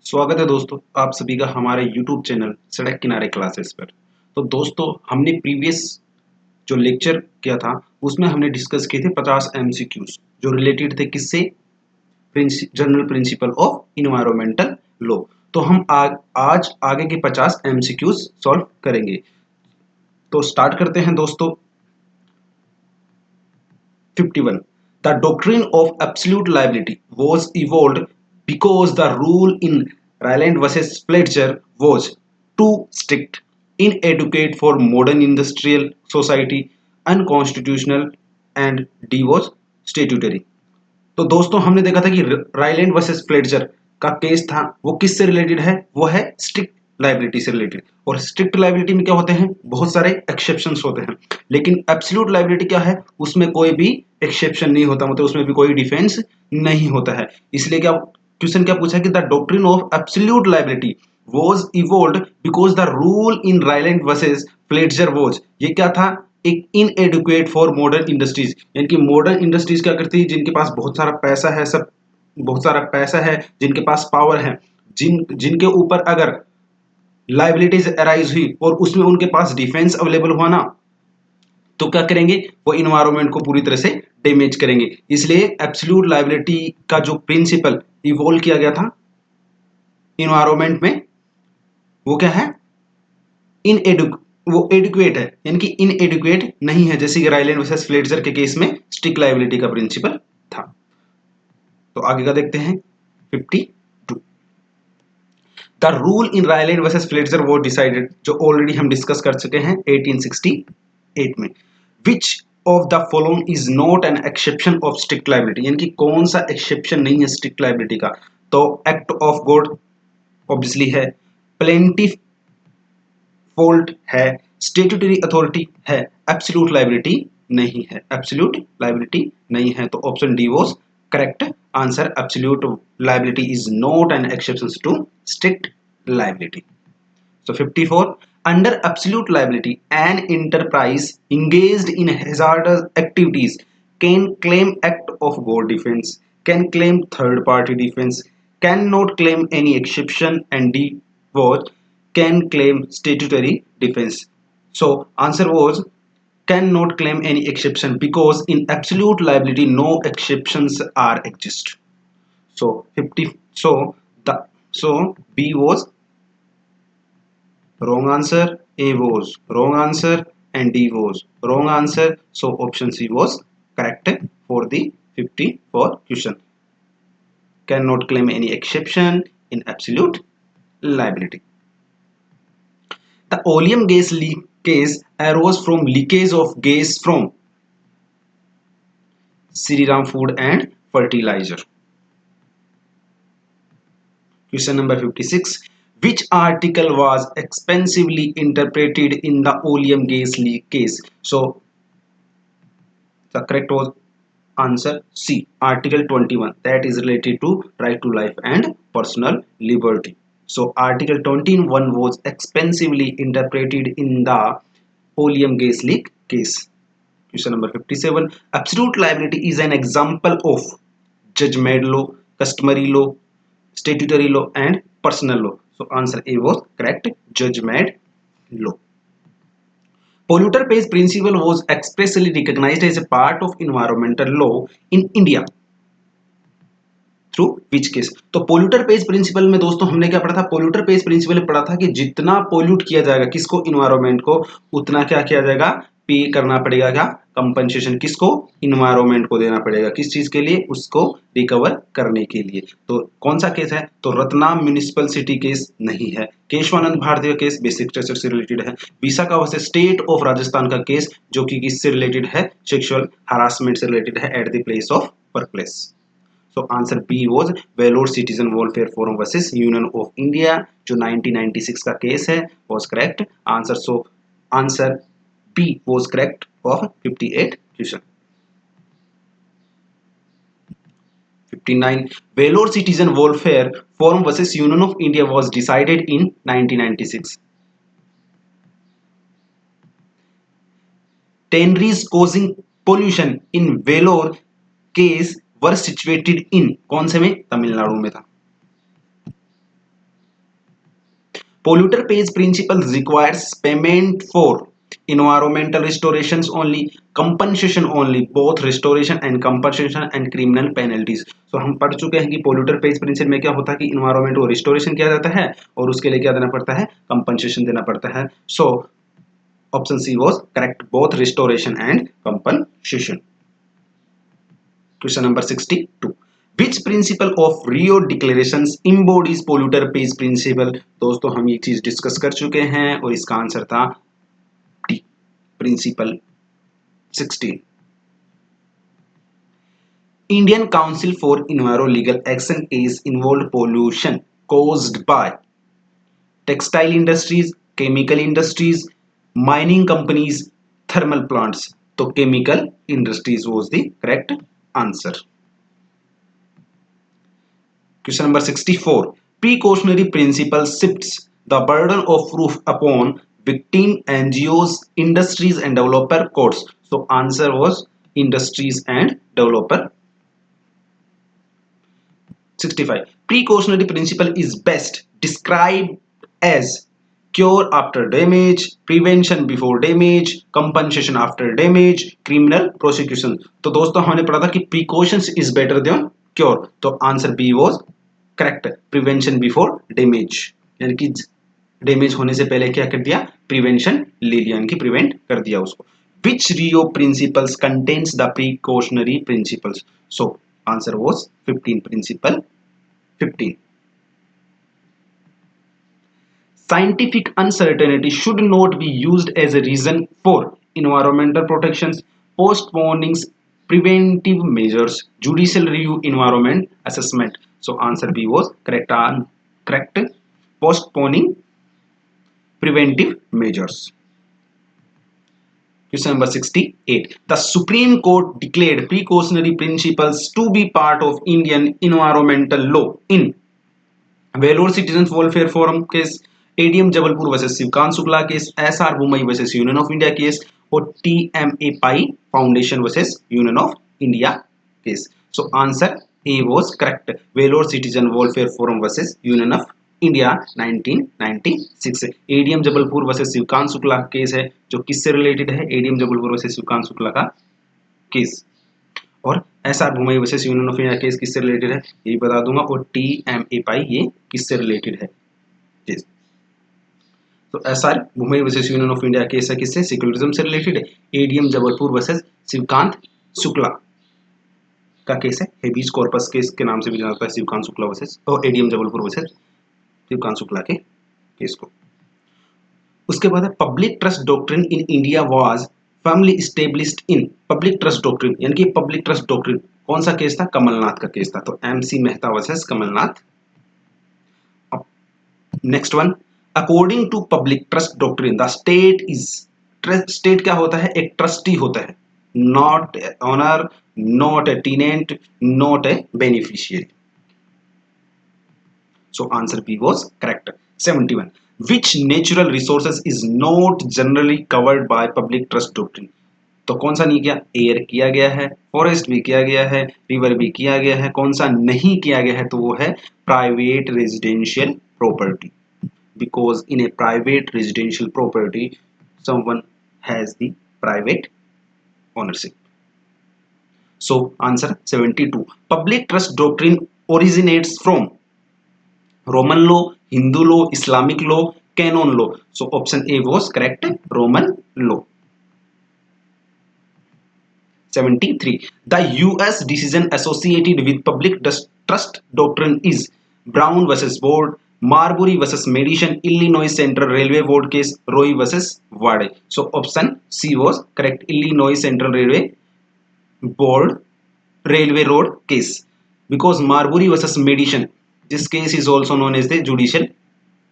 स्वागत है दोस्तों आप सभी का हमारे YouTube चैनल सड़क किनारे क्लासेस पर। तो दोस्तों हमने प्रीवियस जो लेक्चर किया था उसमें हमने डिस्कस किए थे 50 एमसीक्यूज जो रिलेटेड थे किससे general principle of environmental law. तो हम आज आगे के 50 एमसीक्यूज सॉल्व करेंगे। तो स्टार्ट करते हैं दोस्तों। 51. The doctrine of absolute liability was evolved because the rule in Ryland versus Fletcher was too strict, inadequate for modern industrial society, unconstitutional, and D was statutory. तो दोस्तों हमने देखा था कि राइलैंड वर्सेस फ्लेटजर का केस था, वो किससे रिलेटेड है? वो है स्ट्रिक्ट लाइबिलिटी से रिलेटेड। और स्ट्रिक्ट लाइबिलिटी में क्या होते हैं? बहुत सारे एक्सेप्शंस होते हैं, लेकिन एब्सोल्यूट लाइबिलिटी क्या है? उसमें कोई भी एक्सेप्शन नहीं होता, मतलब उसमें भी कोई डिफेंस नहीं होता है। इसलिए क्या क्वेश्चन क्या पूछा कि the doctrine of absolute liability was evolved because the rule in Ryland versus Fletcher was, ये क्या था? एक इनएडुकेट फॉर मॉडर्न इंडस्ट्रीज, यानी कि मॉडर्न इंडस्ट्रीज क्या करती है? जिनके पास बहुत सारा पैसा है, सब बहुत सारा पैसा है, जिनके पास पावर है, जिनके ऊपर अगर लाइबिलिटीज अराइज हुई और उसमें उनके पास डिफेंस अवेलेबल हुआ ना, तो क्या करेंगे? वो इन्वायरमेंट को पूरी तरह से डैमेज करेंगे। इसलिए एब्सोल्यूट लाइबिलिटी का जो प्रिंसिपल इवॉल्व किया गया था इन्वायरमेंट में, वो क्या है? वो एडुकेट है, यानी कि इनएडुकेट नहीं है, जैसे कि राइलैंड वर्सेस फ्लेटजर के केस में स्ट्रिक्ट लायबिलिटी का प्रिंसिपल था। तो आगे का देखते हैं 52। The rule in Ryland versus फ्लेटजर वो डिसाइडेड, जो ऑलरेडी हम डिस्कस कर चुके हैं 1868 में। Which of the following is not an exception of strict liability, यानी कि कौन सा एक्सेप्शन नहीं है स्ट्रिक्ट लायबिलिटी का? तो एक्ट ऑफ गॉड ऑब्वियसली है, प्लेंटिफ फॉल्ट है, स्टेट्यूटरी अथॉरिटी है, एब्सोल्यूट लायबिलिटी नहीं है। एब्सोल्यूट लायबिलिटी नहीं है, तो option D was correct answer. Absolute liability is not an exception to strict liability. So 54. Under absolute liability, an enterprise engaged in hazardous activities can claim act of God defense, can claim third party defense, cannot claim any exception, and D was can claim statutory defense. So answer was cannot claim any exception, because in absolute liability no exceptions are exist. So 50. The so B was wrong answer, A was wrong answer, and D was wrong answer. So option C was correct for the 54 question. Cannot claim any exception in absolute liability. The oleum gas leak case arose from leakage of gas from Sriram Food and Fertilizer. Question number 56. Which article was expensively interpreted in the oleum gas leak case? So the correct was answer C, Article 21, that is related to right to life and personal liberty. So Article 21 was expensively interpreted in the oleum gas leak case. Question number 57. Absolute liability is an example of judge-made law, customary law, statutory law, and personal law. So answer A was correct, judge-made law. Polluter pays principle was expressly recognized as a part of environmental law in India through which case? तो polluter pays principle में दोस्तों हमने क्या पढ़ा था? Polluter pays principle में पढ़ा था कि जितना पोल्यूट किया जाएगा किसको, इन्वायरमेंट को, उतना क्या किया जाएगा? पे करना पड़ेगा। क्या? कंपनसेशन किसको? इन्वायरमेंट को देना पड़ेगा। किस चीज के लिए? उसको रिकवर करने के लिए। तो कौन सा केस है? तो रतनाम म्यूनिसिपल सिटी केस नहीं है। केशवानंद भारती का केस बेसिक स्ट्रक्चर से रिलेटेड है। Vishakha versus state of Rajasthan का केस जो कि किससे रिलेटेड है? सेक्सुअल हरासमेंट से रिलेटेड है at the place of work place. So answer B was Vellore Citizen Welfare Forum versus Union of India जो 1996 का केस है was correct answer. So answer B was correct of 58 question. 59. Vellore Citizen Welfare Forum versus Union of India was decided in 1996. Tanneries causing pollution in Vellore case were situated in कौन से में? तमिलनाडु में था। Polluter pays principle requires payment for environmental restorations only, compensation only, both restoration and compensation and criminal penalties. So हम पढ़ चुके हैं कि polluter pays principle में क्या होता है कि environment को restoration किया जाता है और उसके लिए क्या देना पड़ता है, compensation देना पड़ता है. So option C was correct, both restoration and compensation. Question number 62. Which principle of Rio Declarations embodies polluter pays principle? दोस्तों हम ये चीज डिस्कस कर चुके हैं और इसका आंसर था D, principal 16. Indian Council for Enviro Legal Action is involved pollution caused by textile industries, chemical industries, mining companies, thermal plants. तो chemical industries was the correct answer. Question number 64. Precautionary principle shifts the burden of proof upon victim, NGOs, industries and developer courts. So answer was industries and developer. 65. Precautionary principle is best described as cure after damage, prevention before damage, compensation after damage, criminal prosecution. तो दोस्तों हमने पढ़ा था कि precautions is better than cure. तो answer B was correct, prevention before damage, यानी कि damage होने से पहले क्या कर दिया, प्रिवेंशन ले लिया, यानी कि प्रिवेंट कर दिया उसको. Which Rio principles contains the precautionary principles? So answer was 15, principle 15. Scientific uncertainty should not be used as a reason for environmental protections, postponing preventive measures, judicial review, environment assessment. So answer B was correct. Correct. Postponing preventive measures. Question number 68. The Supreme Court declared precautionary principles to be part of Indian environmental law in Vellore Citizens Welfare Forum case, ADM Jabalpur versus Shivkant Shukla case, SR Bommai versus Union of India case और TMA Pai foundation versus Union of India case. So answer A was correct, Vellore citizen welfare forum versus Union of India 1996. ADM Jabalpur versus Shivkant Shukla case है जो किससे related है, ADM Jabalpur versus Shivkant Shukla का case. और SR Bommai versus Union of India case किससे related है ये बता दूंगा, और टीएमए पाई ये किससे रिलेटेड है. तो SR Bommai versus Union of India case है किससे, सेक्युलरिज्म से रिलेटेड है. एडीएम जबलपुर वर्सेस शिवकांत शुक्ला का केस है, हेबीज कॉर्पस केस के नाम से भी जाना जाता है, शिवकांत शुक्ला वर्सेस और एडीएम जबलपुर वर्सेस शिवकांत शुक्ला के केस को. उसके बाद है public trust doctrine in India was firmly established in. Public trust doctrine यानी कि पब्लिक ट्रस्ट डॉक्ट्रिन कौन सा केस था, कमलनाथ का केस था. तो MC Mehta versus Kamal Nath. Next one, according to public trust doctrine the state is, state क्या होता है, एक ट्रस्टी होता है, not honour, not a tenant, not a beneficiary. So answer B was correct. 71. Which natural resources is not generally covered by public trust doctrine? तो कौन सा नहीं किया, एयर किया गया है, फॉरेस्ट भी किया गया है, रिवर भी किया गया है, कौन सा नहीं किया गया है, तो वो है private residential property. Because in A private residential property someone has the private ownership. So answer 72. Public trust doctrine originates from Roman law, Hindu law, Islamic law, Canon law. So option A was correct, Roman law. 73. The US decision associated with public trust doctrine is Brown versus Board, Marbury versus Madison, Illinois Central Railway Board case, Roy versus Wade. So option C was correct, Illinois Central Railway Board Railway Road case, because Marbury versus Madison, this case is also known as the judicial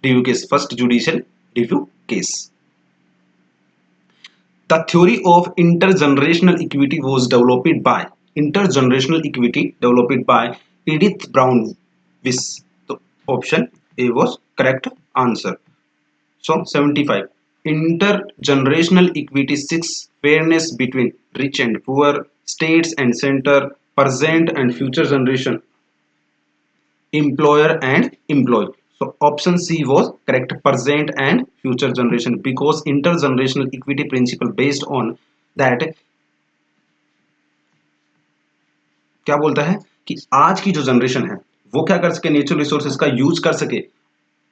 review case, first judicial review case. The theory of intergenerational equity was developed by, intergenerational equity developed by Edith Brown Wiss. So option A was correct answer. So 75. Intergenerational equity seeks fairness between rich and poor, states and center, present and future generation, employer and employee. So option C was correct, present and future generation, because intergenerational equity principle based on that क्या बोलता है कि आज की जो generation है वो क्या कर सके, नेचुरल रिसोर्सेज का यूज कर सके,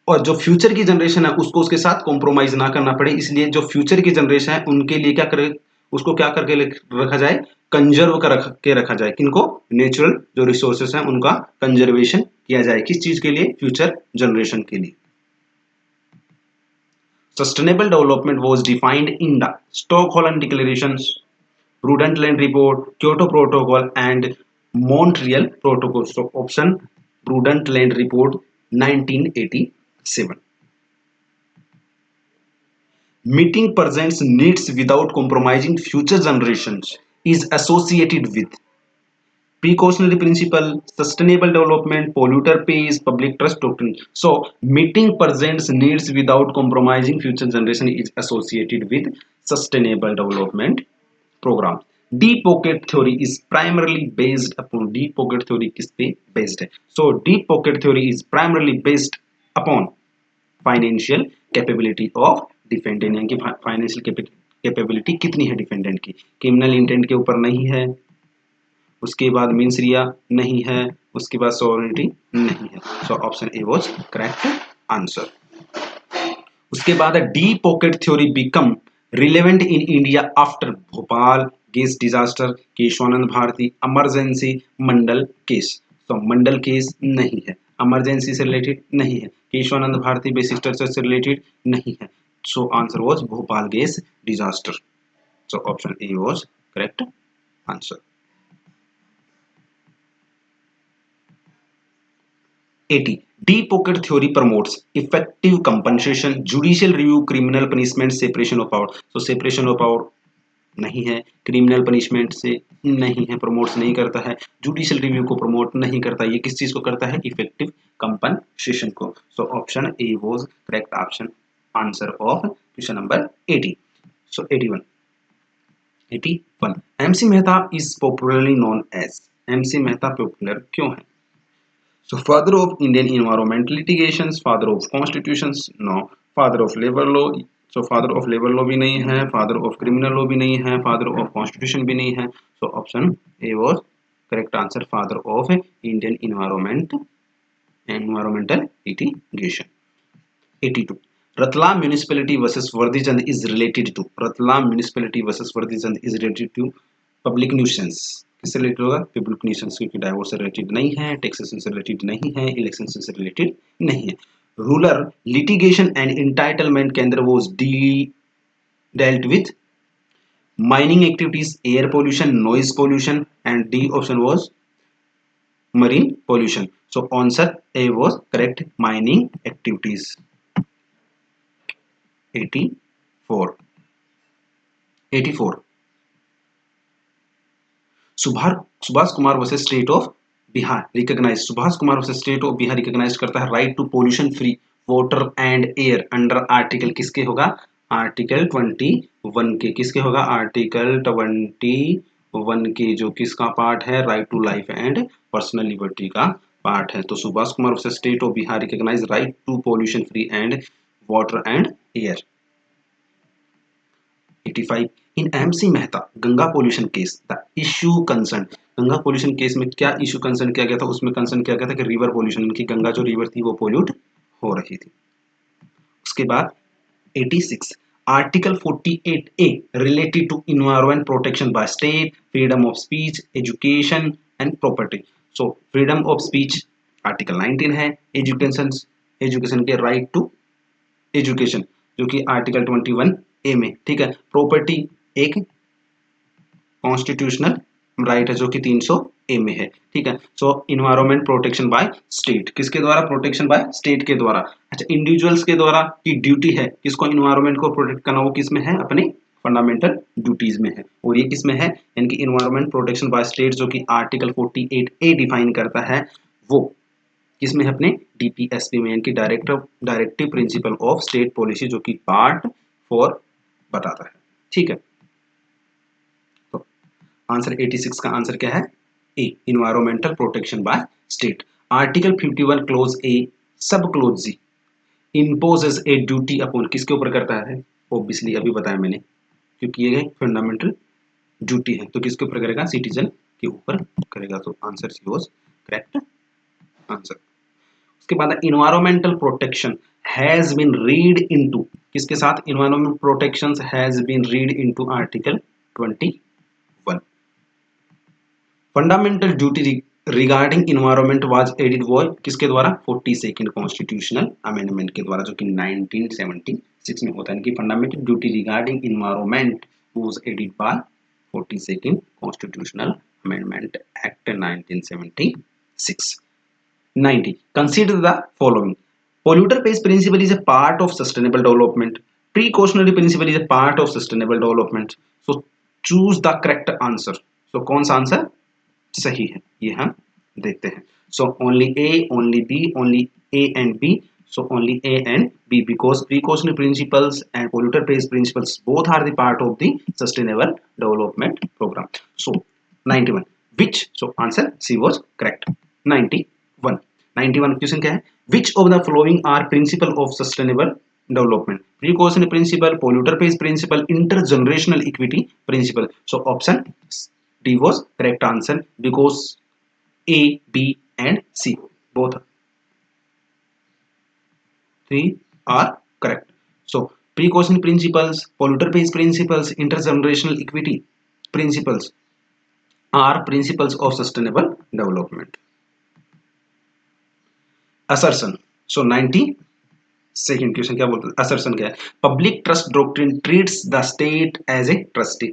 और जो फ्यूचर की जनरेशन है उसको उसके साथ कॉम्प्रोमाइज ना करना पड़े, इसलिए जो फ्यूचर की जनरेशन है उनके लिए क्या करे, उसको क्या करके रखा जाए, कंजर्व कर रख के रखा जाए, किनको, नेचुरल जो रिसोर्सेज हैं उनका कंजर्वेशन किया जाए, किस चीज के लिए, फ्यूचर जनरेशन के लिए। Sustainable development was defined in the Stockholm declarations, Brundtland Report, Kyoto Protocol, and Montreal Protocol. So option Brundtland Report 1987. Meeting presents needs without compromising future generations is associated with precautionary principle, sustainable development, polluter pays, public trust doctrine. So meeting presents needs without compromising future generation is associated with sustainable development program. Deep pocket theory is primarily based upon, deep pocket theory किस पे based है, so deep pocket theory is primarily based upon financial capability of defendant, यानी कि financial capability कितनी है defendant की, criminal intent के ऊपर नहीं है, उसके बाद मीन्स रिया नहीं है, उसके बाद सॉवरेनिटी नहीं है, so option A was correct answer. उसके बाद deep pocket theory become relevant in India after Bhopal gas disaster, Keshavananda Bharati, emergency, Mandal case. तो मंडल केस नहीं है, इमरजेंसी से रिलेटेड नहीं है, केशवानंद भारती बेसिक स्ट्रक्चर से रिलेटेड नहीं है, सो answer was Bhopal gas disaster, so option A was correct answer. 80. Deep pocket theory promotes effective compensation, judicial review, criminal punishment, separation of power. So separation of power नहीं है, criminal punishment से नहीं है, promote नहीं करता है, जुडिशियल रिव्यू को promote नहीं करता, ये किस चीज को करता है, इफेक्टिव कंपनसेशन को। So option A was correct option answer of question number 80। So 81 MC Mehta is popularly known as, MC Mehta popular क्यों है, so father of Indian environment litigations, father of constitutions, no, father of labor law, so father of labor law भी नहीं है, father of criminal law भी नहीं है, father of constitution भी नहीं है, so option A was correct answer, father of Indian environmental litigation। 82 Ratlam municipality versus Vardhachand is related to, Ratlam municipality versus Vardhachand is related to public nuisance, किससे related होगा, public nuisance, क्योंकि divorce से related नहीं है, taxation से related नहीं है, election से रिलेटेड नहीं है। रूरल लिटिगेशन एंड इंटाइटलमेंट के अंदर वो dealt with mining activities, air pollution, noise pollution, and D option was marine pollution. So answer A was correct, mining activities। 84 Subhash Kumar versus state of Bihar recognise, Subhash Kumar versus state of Bihar recognise करता है right to pollution free water and air under article किसके होगा, article 21 के, किसके होगा, article 21 के, जो किसका पार्ट है, right to life and personal liberty का पार्ट है। तो Subhash Kumar versus state of Bihar recognise right to pollution free and water and air. 85 in MC Mehta Ganga pollution case the issue concern, Ganga pollution case में क्या इश्यू कंसर्न किया गया था, उसमें कंसर्न किया गया था कि रिवर पोल्यूशन, इनकी गंगा जो रिवर थी वो पोल्यूट हो रही थी। उसके बाद 86 article 48A related to environment protection by state, freedom of speech, education and property. So freedom of speech article 19 है, एजुकेशन के राइट टू एजुकेशन जो कि आर्टिकल 21A में, ठीक है। प्रॉपर्टी एक कॉन्स्टिट्यूशनल राइट है जो कि 300A में है, ठीक है। सो इन्वायरमेंट प्रोटेक्शन बाय स्टेट, किसके द्वारा, प्रोटेक्शन बाय स्टेट के द्वारा। अच्छा, इंडिविजुअल्स के द्वारा की ड्यूटी है किसको, इन्वायरमेंट को प्रोटेक्ट करना, वो किस में है, अपने फंडामेंटल ड्यूटीज में है, और ये किस में है, यानी कि इन्वायरमेंट प्रोटेक्शन बाय स्टेट जो कि आर्टिकल 48A डिफाइन करता है, वो किसमें है, अपने डीपीएसपी में, यानी कि directive principle of state policy जो कि पार्ट 4 बताता है, ठीक है। तो आंसर 86 का आंसर क्या है, A, environmental protection by state. Article 51 clause A sub clause imposes a duty upon, किसके ऊपर करता है? ऑब्वियसली अभी बताया मैंने, क्योंकि ये फंडामेंटल ड्यूटी है तो किसके ऊपर करेगा? सिटीजन के ऊपर करेगा। तो answer C was correct answer. उसके बाद environmental protection has been read into, किसके साथ? Environmental protections has been read into article 21। Fundamental duty regarding environment was added वो किसके द्वारा? 42nd कॉन्स्टिट्यूशनल अमेंडमेंट के द्वारा, जो कि 1976 में होता है। कि fundamental duty regarding environment was added by 42nd constitutional amendment act 1976। 90. Consider the following. Polluter pays principle is a part of sustainable development. Precautionary principle is a part of sustainable development. So choose the correct answer. So कौन सा answer सही है ये हम देखते हैं. So only A, only B, only A and B. So only A and B, because precautionary principles and polluter pays principles both are the part of the sustainable development program. So 91. Which? So answer C was correct. 91. 91 question क्या है? Which of the following are principle of sustainable development? Precautionary principle, polluter pays principle, intergenerational equity principle. So option D was correct answer, because A, B and C both three are correct. So precautionary principles, polluter pays principles, intergenerational equity principles are principles of sustainable development. Assertion. So 92nd question क्या बोलते हैं? Assertion क्या है? Public trust doctrine treats the state as a trustee.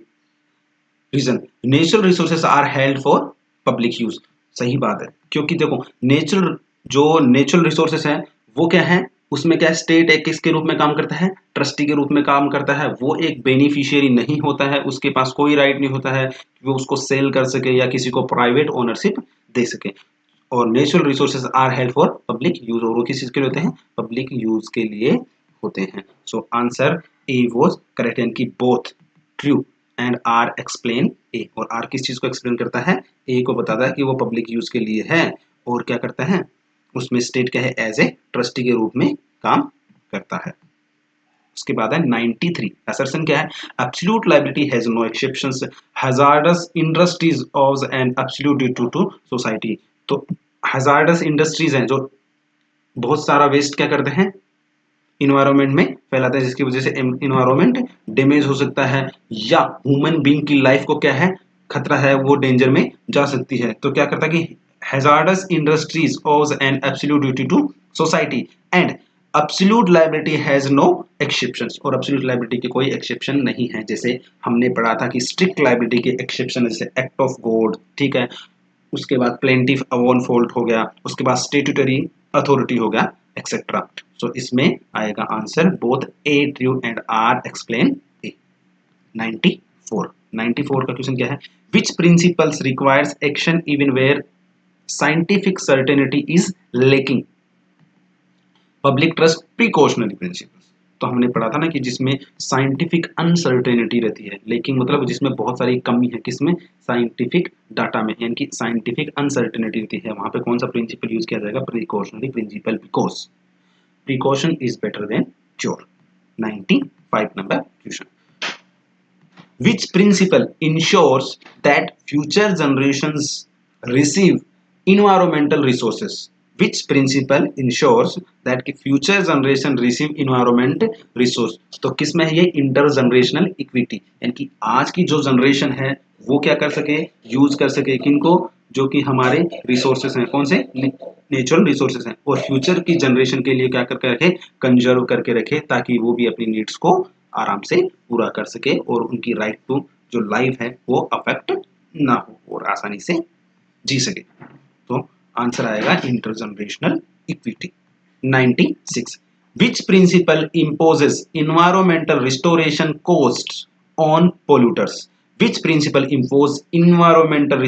Reason, natural resources are held for public use. सही बात है, क्योंकि देखो नेचुरल रिसोर्सेज है वो क्या है? उसमें क्या स्टेट एक किसके रूप में काम करता है? ट्रस्टी के रूप में काम करता है. वो एक बेनिफिशियरी नहीं होता है, उसके पास कोई राइट नहीं होता है कि वो उसको सेल कर सके या किसी को प्राइवेट ओनरशिप दे सके. और natural resources are held for public use, और वो किस चीज के लिए होते हैं? पब्लिक यूज के लिए होते हैं. So answer A was correct, यानी कि both true and R explain A. और आर किस चीज को एक्सप्लेन करता है? ए को बताता है कि वो पब्लिक यूज के लिए है, और क्या करता है उसमें स्टेट क्या है? एज ए ट्रस्टी के रूप में काम करता है. उसके बाद है 93. असर्शन क्या है? Absolute liability has no exceptions. Hazardous industries of an absolute due to society. तो हैजार्डस इंडस्ट्रीज हैं जो बहुत सारा वेस्ट क्या करते हैं? इन्वायरमेंट में फैलाते हैं, जिसकी वजह से इन्वायरमेंट डैमेज हो सकता है, या ह्यूमन बीइंग की लाइफ को क्या है? खतरा है, वो डेंजर में जा सकती है. तो क्या करता है कि hazardous industries of an absolute duty to society and absolute liability has no exceptions. और एब्सोल्यूट लायबिलिटी के कोई एक्सेप्शन नहीं है. जैसे हमने पढ़ा था कि स्ट्रिक्ट लायबिलिटी के एक्सेप्शन जैसे एक्ट ऑफ गॉड, ठीक है, उसके बाद प्लेंटिफ अवॉन फॉल्ट हो गया, उसके बाद स्टेट्यूटरी अथॉरिटी हो गया, एक्सेट्रा. सो इसमें आएगा answer both A true and R explain A. 94 का क्वेश्चन क्या है? Which principles requires action even where scientific certainty is lacking. Public trust precautionary principles. तो हमने पढ़ा था ना कि जिसमें साइंटिफिक अनसर्टेनिटी रहती है, लेकिन मतलब जिसमें बहुत सारी कमी है, किसमें? साइंटिफिक डाटा में, यानी कि साइंटिफिक अनसर्टेनिटी रहती है, वहां पे कौन सा प्रिंसिपल यूज किया जाएगा? Precautionary principle, because precaution is better than cure. 95 number question. Which principle ensures that future generations receive environmental resources? Which principle ensures that future generation receive environment resource? तो किस में है ये? इंटरजनरेशनल इक्विटी, यानी कि आज की जो जनरेशन है वो क्या कर सके? यूज कर सके किनको? जो कि हमारे रिसोर्सेस हैं. कौन से? नेचुरल रिसोर्सेस हैं. और फ्यूचर की जनरेशन के लिए क्या करके रखे? कंजर्व करके रखे, ताकि वो भी अपनी नीड्स को आराम से पूरा कर सके और उनकी राइट टू जो लाइफ है वो अफेक्ट ना हो और आसानी से जी सके. तो आंसर आएगा intergenerational equity. 96. Which principle imposes environmental restoration cost on polluters. Which principle impose environmental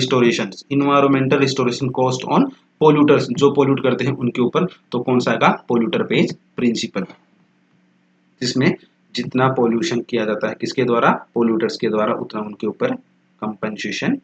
restoration cost on polluters, जो पोल्यूट करते हैं उनके ऊपर. तो कौन सा आएगा? पोल्यूटर पेज प्रिंसिपल, जिसमें जितना पोल्यूशन किया जाता है किसके द्वारा? पोल्यूटर्स के द्वारा, उतना उनके ऊपर कंपनसेशन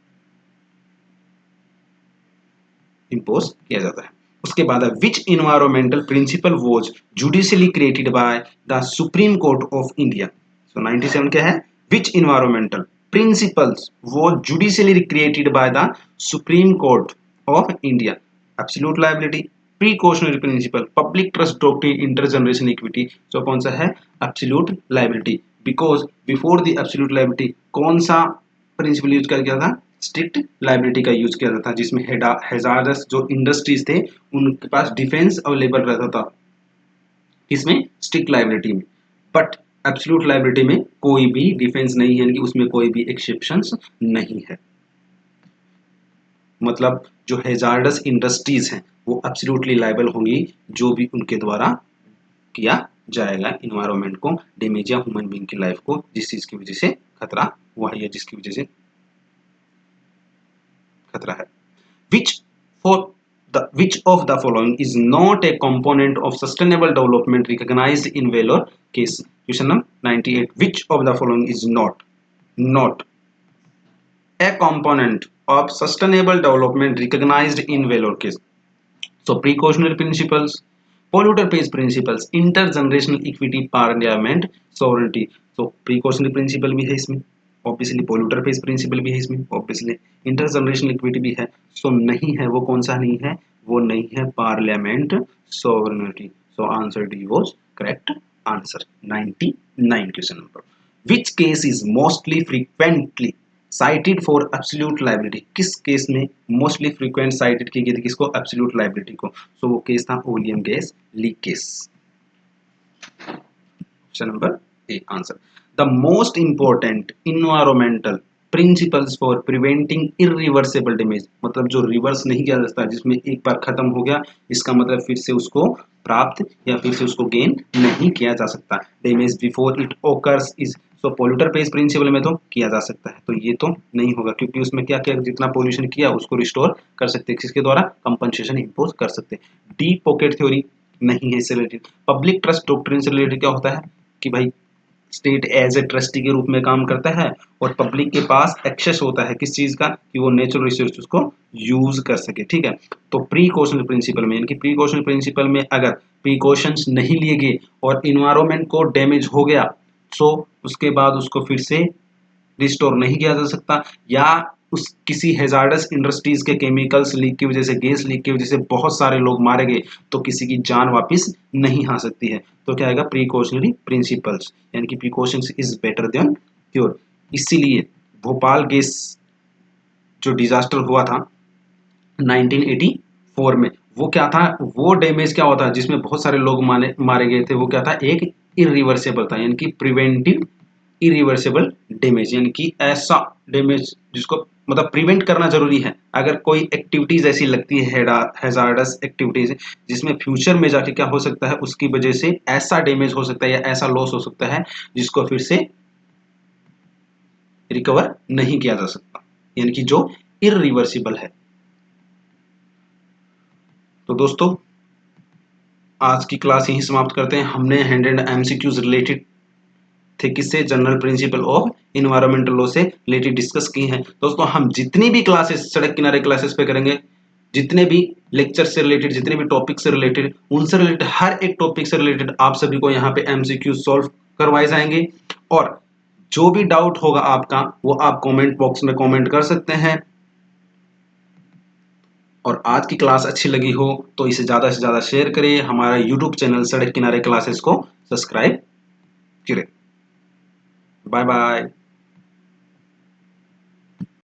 इंपोज किया जाता है. उसके बाद which environmental principle was judicially created by the Supreme Court of India. So 97 क्या है, विच इन्वायरमेंटल प्रिंसिपल्स वो judicially created by the Supreme Court of India. Absolute liability, precautionary principle, public trust doctrine, intergeneration equity. So कौन सा है, absolute liability, because before the absolute liability कौन सा principal use किया गया था, स्ट्रिक्ट लायबिलिटी का यूज किया जाता था, जिसमें हैजार्डस जो इंडस्ट्रीज थे उनके पास डिफेंस अवेलेबल रहता था, इसमें स्ट्रिक्ट लायबिलिटी में। बट एब्सोल्यूट लायबिलिटी में कोई भी डिफेंस नहीं है, यानी कि उसमें कोई भी एक्सेप्शंस नहीं है। मतलब जो हैजार्डस इंडस्ट्रीज हैं वो एब्सोल्युटली लायबल होंगी जो भी उनके द्वारा किया जाएगा इन्वायरमेंट को डैमेज या ह्यूमन बीइंग की लाइफ को जिस चीज की वजह से खतरा हुआ है या जिसकी वजह से खतरा है। which for which of the following is not a component of sustainable development recognized in Vellore case? Question number 98, which of the following is not a component of sustainable development recognized in Vellore case? So precautionary principles, polluter pays principles, intergenerational equity, parliament, sovereignty. So precautionary principle भी है इसमें, obviously polluter pays principal भी है इसमें, obviously intergenerational equity भी है। सो नहीं है वो, कौन सा नहीं है, वो नहीं है parliament sovereignty. So answer D was correct answer. 99 question number, which case is mostly frequently cited for absolute liability. किस केस में मोस्टली फ्रीक्वेंट साइटेड की गई थी, किसको, एब्सोल्यूट लायबिलिटी को। सो वो केस था oleum gas leak case. Option number A answer. The most important environmental principles for preventing irreversible damage, मतलब जो रिवर्स नहीं किया जा सकता, जिसमें एक बार खत्म हो गया इसका मतलब फिर से उसको प्राप्त या फिर से उसको गेन नहीं किया जा सकता। Damage before it occurs is, so polluter pays principle में तो किया जा सकता है, तो ये तो नहीं होगा क्योंकि उसमें क्या क्या जितना पोल्यूशन किया उसको रिस्टोर कर सकते हैं, किसके द्वारा, कंपनसेशन इंपोज कर सकते हैं। डीप पॉकेट थ्योरी नहीं है इससे रिलेटेड। पब्लिक ट्रस्ट डॉक्ट्रिन से रिलेटेड क्या होता है कि भाई स्टेट एज ए ट्रस्टी के रूप में काम करता है और पब्लिक के पास एक्सेस होता है किस चीज का, कि वो नेचुरल रिसोर्स को यूज कर सके, ठीक है। तो प्रीकॉशनरी प्रिंसिपल में, यानी कि प्रीकॉशनरी प्रिंसिपल में अगर प्रीकॉशंस नहीं लिए गए और इन्वायरमेंट को डैमेज हो गया, सो उसके बाद उसको फिर से रिस्टोर नहीं किया जा सकता, या उस किसी हैजार्डस इंडस्ट्रीज के केमिकल्स लीक की वजह से, गैस लीक की वजह से बहुत सारे लोग मारे गए, तो किसी की जान वापस नहीं आ सकती है। तो क्या आएगा, प्रीकॉशनरी प्रिंसिपल्स, यानी कि precautions is better than cure. इसीलिए भोपाल गैस जो डिजास्टर हुआ था 1984 में, वो क्या था, वो डैमेज क्या होता है जिसमें बहुत सारे लोग मारे गए थे, वो क्या था, एक इरिवर्सिबल था, यानी कि प्रिवेंटिव इरिवर्सिबल डैमेज, यानी कि ऐसा डैमेज जिसको मतलब प्रिवेंट करना जरूरी है। अगर कोई एक्टिविटीज ऐसी लगती है हैजार्डस एक्टिविटीज जिसमें फ्यूचर में जाके क्या हो सकता है, उसकी वजह से ऐसा डैमेज हो सकता है या ऐसा लॉस हो सकता है जिसको फिर से रिकवर नहीं किया जा सकता, यानी कि जो इरिवर्सिबल है। तो दोस्तों आज की क्लास यहीं समाप्त करते हैं। हमने 100 एमसीक्यूज रिलेटेड थे किससे, general principle of environmental law से रिलेटेड डिस्कस की हैं। दोस्तों हम जितनी भी क्लासेस सड़क किनारे क्लासेस पे करेंगे, जितने भी लेक्चर से रिलेटेड, जितने भी टॉपिक से रिलेटेड, उनसे रिलेटेड हर एक टॉपिक से रिलेटेड आप सभी को यहाँ पे एमसीक्यू सॉल्व करवाए जाएंगे। और जो भी डाउट होगा आपका वो आप कमेंट बॉक्स में कमेंट कर सकते हैं। और आज की क्लास अच्छी लगी हो तो इसे ज़्यादा से ज़्यादा शेयर करिए। हमारा यूट्यूब चैनल सड़क किनारे क्लासेस को सब्सक्राइब करें। Bye bye.